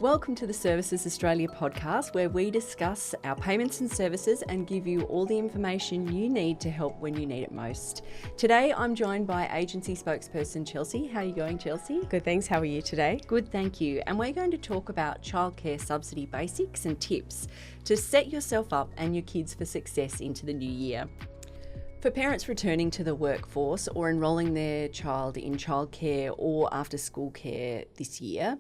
Welcome to the Services Australia podcast, where we discuss our payments and services and give you all the information you need to help when you need it most. Today, I'm joined by agency spokesperson Chelsea. How are you going, Chelsea? Good, thanks. How are you today? Good, thank you. And we're going to talk about Child Care Subsidy basics and tips to set yourself up and your kids for success into the new year. For parents returning to the workforce or enrolling their child in childcare or after school care this year,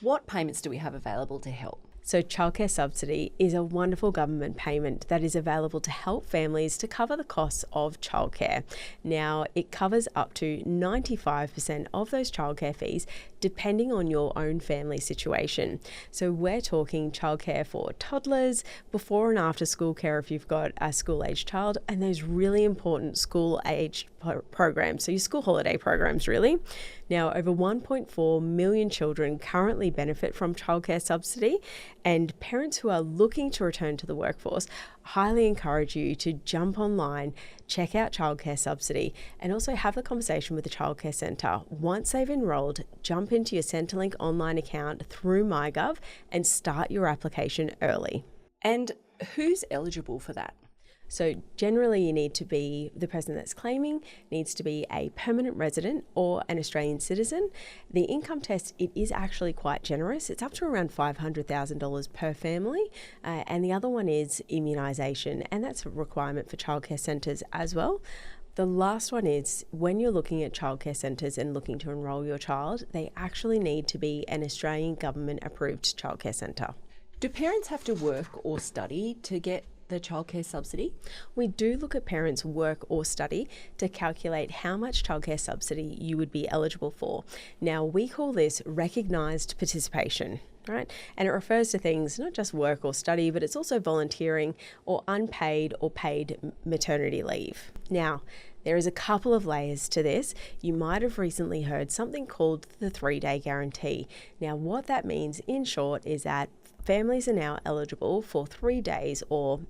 what payments do we have available to help? So Child Care Subsidy is a wonderful government payment that is available to help families to cover the costs of childcare. Now, it covers up to 95% of those childcare fees, depending on your own family situation. So we're talking childcare for toddlers, before and after school care if you've got a school-aged child, and those really important school-aged programs, so your school holiday programs really. Now, over 1.4 million children currently benefit from childcare subsidy, and parents who are looking to return to the workforce highly encourage you to jump online, check out childcare subsidy, and also have a conversation with the childcare centre. Once they've enrolled, jump into your Centrelink online account through MyGov and start your application early. And who's eligible for that? So generally you need to be, the person that's claiming needs to be a permanent resident or an Australian citizen. The income test, it is actually quite generous. It's up to around $500,000 per family. And the other one is immunisation, and that's a requirement for childcare centres as well. The last one is when you're looking at childcare centres and looking to enrol your child, they actually need to be an Australian government approved childcare centre. Do parents have to work or study to get the childcare subsidy? We do look at parents' work or study to calculate how much childcare subsidy you would be eligible for. Now, we call this recognised participation, right? And it refers to things not just work or study, but it's also volunteering or unpaid or paid maternity leave. Now, there is a couple of layers to this. You might have recently heard something called the 3-day guarantee. Now, what that means in short is that families are now eligible for 3 days or,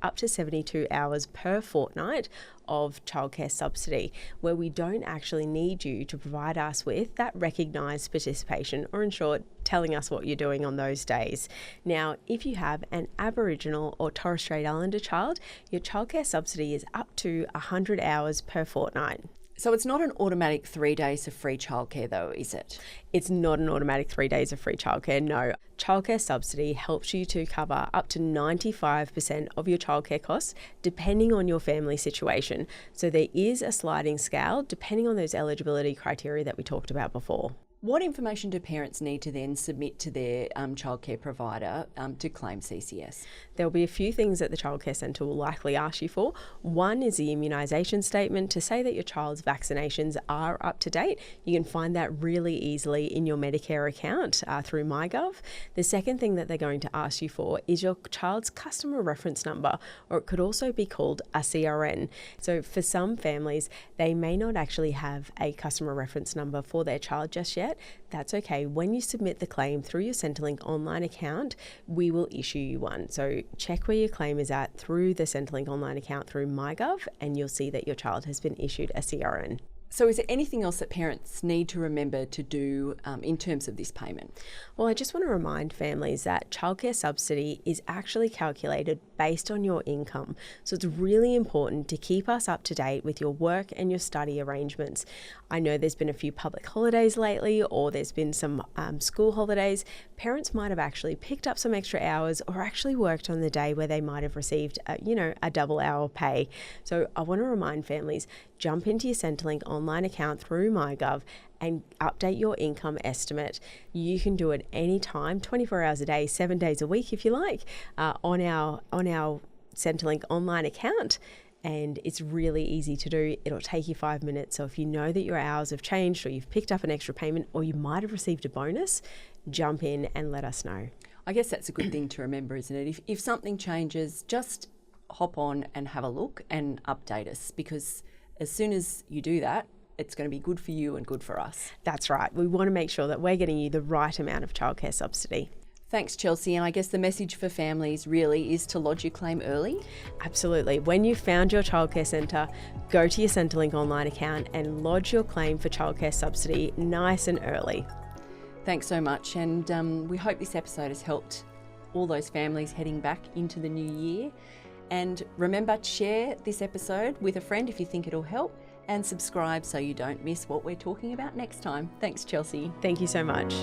up to 72 hours per fortnight of childcare subsidy, where we don't actually need you to provide us with that recognised participation, or in short, telling us what you're doing on those days. Now, if you have an Aboriginal or Torres Strait Islander child, your childcare subsidy is up to 100 hours per fortnight. So it's not an automatic 3 days of free childcare though, is it? It's not an automatic 3 days of free childcare, no. Childcare subsidy helps you to cover up to 95% of your childcare costs, depending on your family situation. So there is a sliding scale depending on those eligibility criteria that we talked about before. What information do parents need to then submit to their childcare provider to claim CCS? There'll be a few things that the childcare centre will likely ask you for. One is the immunisation statement to say that your child's vaccinations are up to date. You can find that really easily in your Medicare account through MyGov. The second thing that they're going to ask you for is your child's customer reference number, or it could also be called a CRN. So for some families, they may not actually have a customer reference number for their child just yet. That's okay. When you submit the claim through your Centrelink online account, we will issue you one. So check where your claim is at through the Centrelink online account through MyGov, and you'll see that your child has been issued a CRN. So is there anything else that parents need to remember to do in terms of this payment? Well, I just want to remind families that childcare subsidy is actually calculated based on your income. So it's really important to keep us up to date with your work and your study arrangements. I know there's been a few public holidays lately, or there's been some school holidays. Parents might have actually picked up some extra hours or actually worked on the day where they might have received a double hour pay. So I want to remind families, jump into your Centrelink online account through MyGov and update your income estimate. You can do it anytime, 24 hours a day, 7 days a week if you like, on our Centrelink online account. And it's really easy to do. It'll take you 5 minutes. So if you know that your hours have changed, or you've picked up an extra payment, or you might have received a bonus, jump in and let us know. I guess that's a good thing to remember, isn't it? If something changes, just hop on and have a look and update us, because as soon as you do that, it's going to be good for you and good for us. That's right. We want to make sure that we're getting you the right amount of childcare subsidy. Thanks, Chelsea. And I guess the message for families really is to lodge your claim early. Absolutely. When you've found your childcare centre, go to your Centrelink online account and lodge your claim for childcare subsidy nice and early. Thanks so much, and we hope this episode has helped all those families heading back into the new year. And remember, share this episode with a friend if you think it'll help, and subscribe so you don't miss what we're talking about next time. Thanks, Chelsea. Thank you so much.